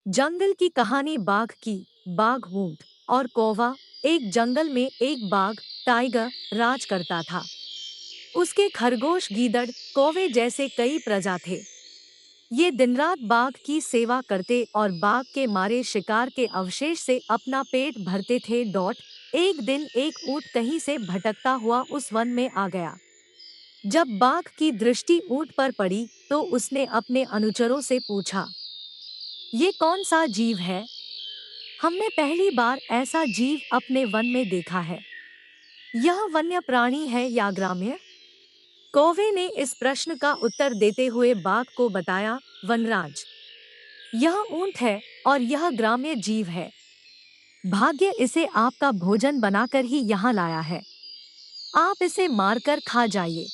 जंगल की कहानी बाघ की। बाघ, ऊंट और कौवा। एक जंगल में एक बाघ टाइगर राज करता था। उसके खरगोश, गीदड़, कौवे जैसे कई प्रजा थे। ये दिन रात बाघ की सेवा करते और बाघ के मारे शिकार के अवशेष से अपना पेट भरते थे। एक दिन एक ऊंट कहीं से भटकता हुआ उस वन में आ गया। जब बाघ की दृष्टि ऊंट पर पड़ी तो उसने अपने अनुचरों से पूछा, ये कौन सा जीव है? हमने पहली बार ऐसा जीव अपने वन में देखा है। यह वन्य प्राणी है या ग्राम्य? कौवे ने इस प्रश्न का उत्तर देते हुए बाघ को बताया, वनराज, यह ऊंट है और यह ग्राम्य जीव है। भाग्य इसे आपका भोजन बनाकर ही यहाँ लाया है। आप इसे मारकर खा जाइए।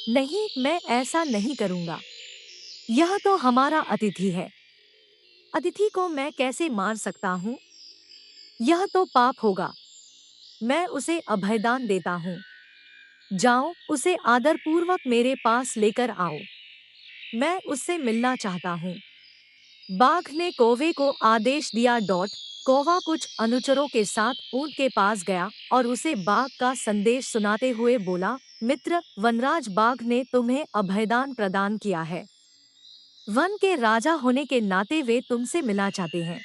नहीं, मैं ऐसा नहीं करूँगा। यह तो हमारा अतिथि है। अतिथि को मैं कैसे मार सकता हूँ? यह तो पाप होगा। मैं उसे अभयदान देता हूँ। जाओ, उसे आदरपूर्वक मेरे पास लेकर आओ। मैं उससे मिलना चाहता हूँ। बाघ ने कौवे को आदेश दिया। कौवा कुछ अनुचरों के साथ ऊंट के पास गया और उसे बाघ का संदेश सुनाते हुए बोला, मित्र, वनराज बाघ ने तुम्हें अभयदान प्रदान किया है। वन के राजा होने के नाते वे तुमसे मिलना चाहते हैं।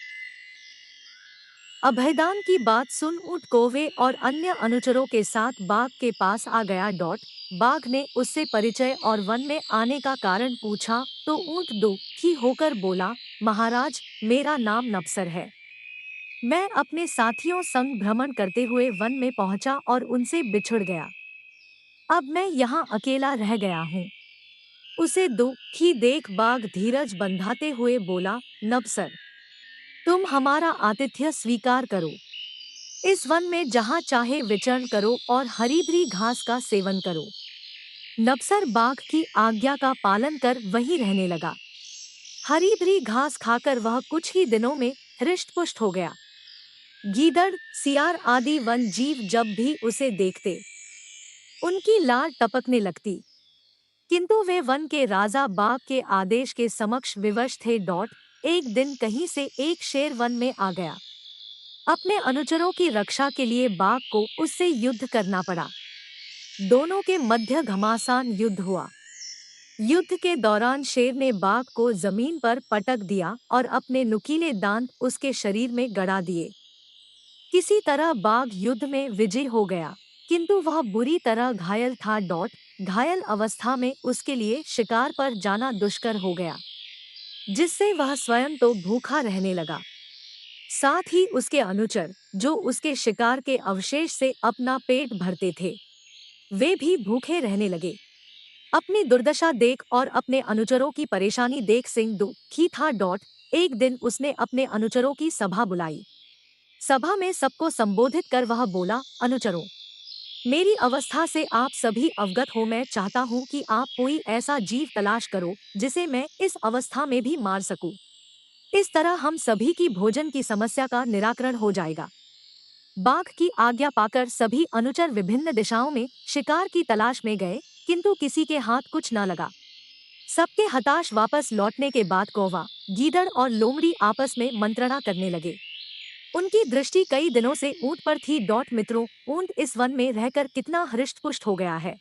अभयदान की बात सुन ऊंट कौवे और अन्य अनुचरों के साथ बाघ के पास आ गया। बाघ ने उससे परिचय और वन में आने का कारण पूछा तो ऊंट दुखी होकर बोला, महाराज, मेरा नाम नपसर है। मैं अपने साथियों संग भ्रमण करते हुए वन में पहुंचा और उनसे बिछुड़ गया। अब मैं यहाँ अकेला रह गया हूँ। उसे दुखी देख बाघ धीरज बंधाते हुए बोला, नपसर, तुम हमारा आतिथ्य स्वीकार करो। इस वन में जहाँ चाहे विचरण करो और हरी भरी घास का सेवन करो। नपसर बाघ की आज्ञा का पालन कर वहीं रहने लगा। हरी भरी घास खाकर वह कुछ ही दिनों में हृष्ट-पुष्ट हो गया। गीदड़, सियार आदि वन जीव जब भी उसे देखते, उनकी लार टपकने लगती। किंतु वे वन के राजा बाघ के आदेश के समक्ष विवश थे। एक दिन कहीं से एक शेर वन में आ गया। अपने अनुचरों की रक्षा के लिए बाघ को उससे युद्ध करना पड़ा। दोनों के मध्य घमासान युद्ध हुआ। युद्ध के दौरान शेर ने बाघ को जमीन पर पटक दिया और अपने नुकीले दांत उसके शरीर में गड़ा दिए। किसी तरह बाघ युद्ध में विजयी हो गया, किंतु वह बुरी तरह घायल था। घायल अवस्था में उसके लिए शिकार पर जाना दुष्कर हो गया, जिससे वह स्वयं तो भूखा रहने लगा, साथ ही उसके अनुचर, जो उसके शिकार के अवशेष से अपना पेट भरते थे, वे भी भूखे रहने लगे। अपनी दुर्दशा देख और अपने अनुचरों की परेशानी देख सिंह दुखी था। एक दिन उसने अपने अनुचरों की सभा बुलाई। सभा में सबको संबोधित कर वह बोला, अनुचरों, मेरी अवस्था से आप सभी अवगत हो। मैं चाहता हूँ कि आप कोई ऐसा जीव तलाश करो जिसे मैं इस अवस्था में भी मार सकूं। इस तरह हम सभी की भोजन की समस्या का निराकरण हो जाएगा। बाघ की आज्ञा पाकर सभी अनुचर विभिन्न दिशाओं में शिकार की तलाश में गए, किंतु किसी के हाथ कुछ न लगा। सबके हताश वापस लौटने के बाद कौवा, गीदड़ और लोमड़ी आपस में मंत्रणा करने लगे। उनकी दृष्टि कई दिनों से ऊंट पर थी। मित्रों, ऊंट इस वन में रहकर कितना हृष्ट-पुष्ट हो गया है।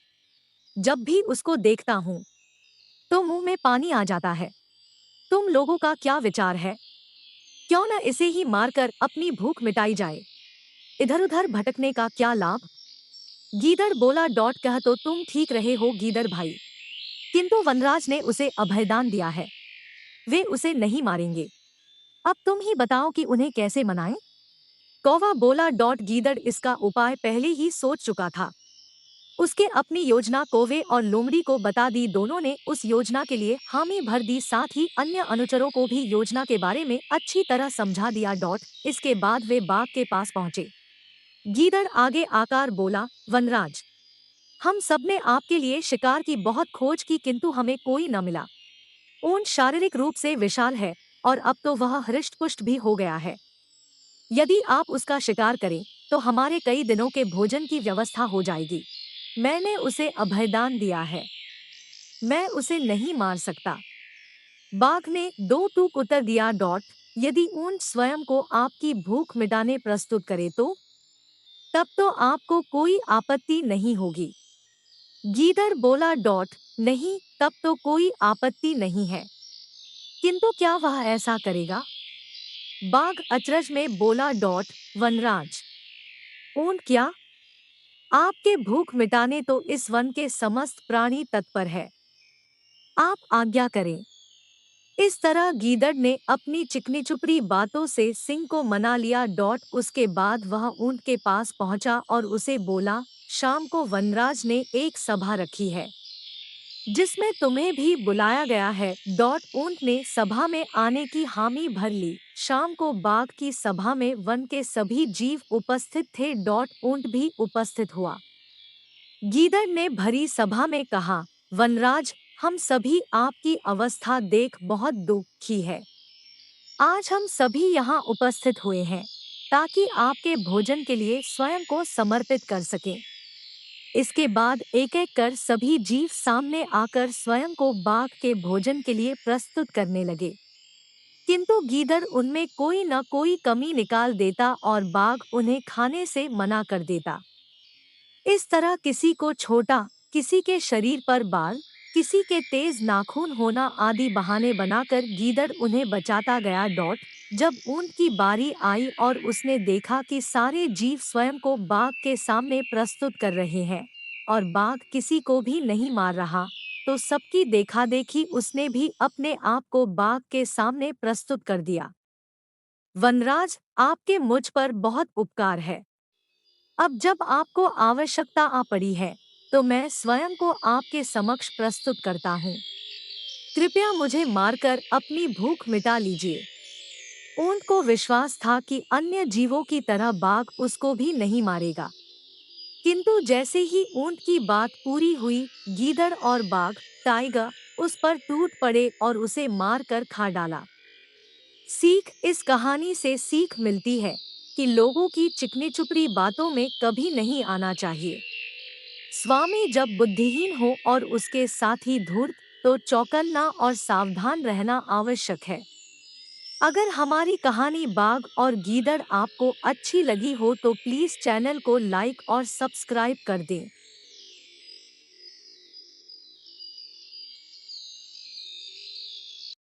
जब भी उसको देखता हूँ तो मुंह में पानी आ जाता है। तुम लोगों का क्या विचार है? क्यों न इसे ही मारकर अपनी भूख मिटाई जाए? इधर उधर भटकने का क्या लाभ? गीदड़ बोला। कह तो तुम ठीक रहे हो गीदड़ भाई, किंतु वनराज ने उसे अभयदान दिया है। वे उसे नहीं मारेंगे। अब तुम ही बताओ कि उन्हें कैसे मनाएं? कौवा बोला। गीदड़ इसका उपाय पहले ही सोच चुका था। उसके अपनी योजना कौवे और लोमड़ी को बता दी। दोनों ने उस योजना के लिए हामी भर दी, साथ ही अन्य अनुचरों को भी योजना के बारे में अच्छी तरह समझा दिया। इसके बाद वे बाघ के पास पहुंचे। गीदड़ आगे आकर बोला, वनराज, हम सब ने आपके लिए शिकार की बहुत खोज की, किंतु हमें कोई न मिला। ऊंट शारीरिक रूप से विशाल है और अब तो वह हृष्ट-पुष्ट भी हो गया है। यदि आप उसका शिकार करें तो हमारे कई दिनों के भोजन की व्यवस्था हो जाएगी। मैंने उसे अभयदान दिया है। मैं उसे नहीं मार सकता। बाघ ने दो टूक उत्तर दिया। यदि ऊंट स्वयं को आपकी भूख मिटाने प्रस्तुत करे तो तब तो आपको कोई आपत्ति नहीं होगी। गीदड़ बोला डॉट नहीं, तब तो कोई आपत्ति नहीं है। किंतु क्या वह ऐसा करेगा? बाघ अचरज में बोला डॉट वनराज, ऊंट क्या? आपके भूख मिटाने तो इस वन के समस्त प्राणी तत्पर है। आप आज्ञा करें। इस तरह गीदड़ ने अपनी चिकनी चुपड़ी बातों से सिंह को मना लिया। डॉट उसके बाद वह ऊंट के पास पहुंचा और उसे बोला, शाम को वनराज ने एक सभा रखी है जिसमें तुम्हें भी बुलाया गया है। डॉट ऊंट ने सभा में आने की हामी भर ली। शाम को बाघ की सभा में वन के सभी जीव उपस्थित थे। डॉट ऊंट भी उपस्थित हुआ। गीदड़ ने भरी सभा में कहा, वनराज, हम सभी आपकी अवस्था देख बहुत दुखी है। आज हम सभी यहाँ उपस्थित हुए हैं ताकि आपके भोजन के लिए स्वयं को समर्पित कर सकें। इसके बाद एक एक कर सभी जीव सामने आकर स्वयं को बाघ के भोजन के लिए प्रस्तुत करने लगे। किंतु गीदड़ उनमें कोई न कोई कमी निकाल देता और बाघ उन्हें खाने से मना कर देता। इस तरह किसी को छोटा, किसी के शरीर पर बाल, किसी के तेज नाखून होना आदि बहाने बनाकर गीदड़ उन्हें बचाता गया। डॉट जब ऊंट की बारी आई और उसने देखा कि सारे जीव स्वयं को बाघ के सामने प्रस्तुत कर रहे हैं और बाघ किसी को भी नहीं मार रहा, तो सबकी देखा देखी उसने भी अपने आप को बाघ के सामने प्रस्तुत कर दिया। वनराज, आपके मुझ पर बहुत उपकार है। अब जब आपको आवश्यकता आ पड़ी है तो मैं स्वयं को आपके समक्ष प्रस्तुत करता हूँ। कृपया मुझे मारकर अपनी भूख मिटा लीजिए। ऊंट को विश्वास था कि अन्य जीवों की तरह बाघ उसको भी नहीं मारेगा। किंतु जैसे ही ऊंट की बात पूरी हुई, गीदड़ और बाघ, टाइगर, उस पर टूट पड़े और उसे मार कर खा डाला। सीख, इस कहानी से सीख मिलती है कि लोगों की चिकनी चुपड़ी बातों में कभी नहीं आना चाहिए। स्वामी जब बुद्धिहीन हो और उसके साथी धूर्त, तो चौकन्ना और सावधान रहना आवश्यक है। अगर हमारी कहानी बाघ और गीदड़ आपको अच्छी लगी हो तो प्लीज चैनल को लाइक और सब्सक्राइब कर दें।